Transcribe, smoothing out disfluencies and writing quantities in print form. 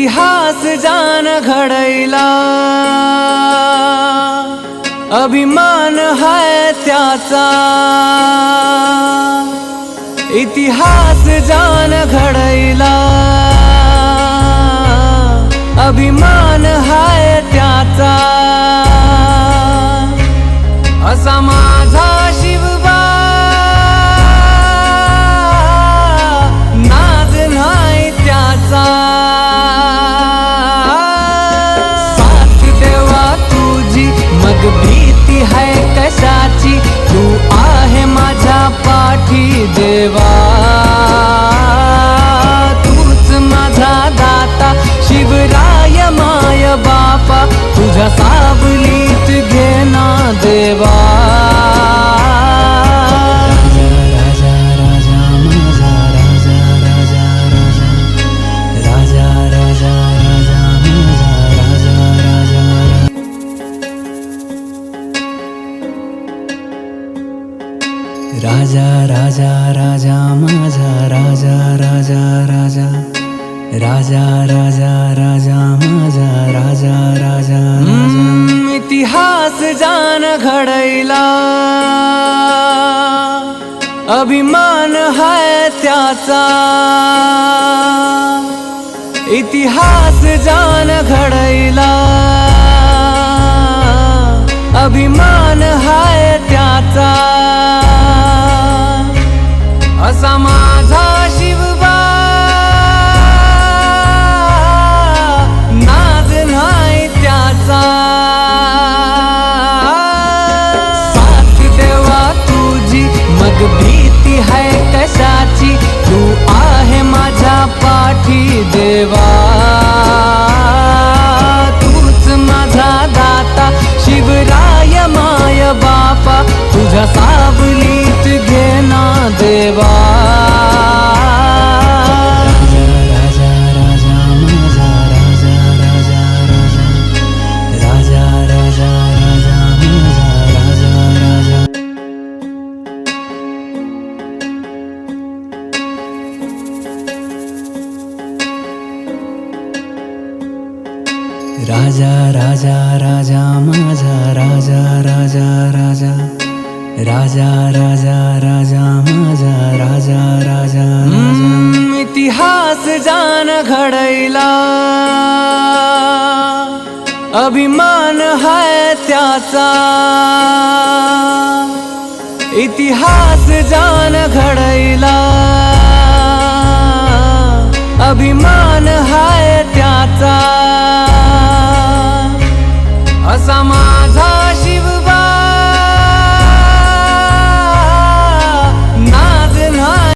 इतिहास जान घडैला, अभिमान है त्याचा। इतिहास जान घडैला, अभिमान है त्याचा। असा माझा शिवबा, नाद नाही त्याचा। साथ देवा तुझी मग भीती है कशाची, तू आहे माझ्या पाठी देवा। तूच माझा दाता शिवराय माय बापा, तुझ्या सावलीत घेना देवा। राजा राजा राजा माझा राजा राजा राजा, राजा राजा राजा माझा राजा राजा राजा। इतिहास जान घडैला, अभिमान है त्याचा। इतिहास जान घडैला, अभिमान है त्याचा। असा माझा शिवबा, नाद नाही त्याचा। साथ देवा तुझी मग भीती है कशाची, तू आहे माझ्या पाठी देवा। तूच माझा दाता शिवराय माय बापा, तुझ्या सावलीत घेना देवा। राजा राजा माझा राजा राजा राजा, राजा राजा राजा माझा राजा राजा। राजा राजा राजा माझा राजा राजा राजा, राजा राजा राजा माझा राजा राजा राजा। इतिहास जान घडैला, अभिमान है त्याचा। इतिहास जान घडैला, अभिमान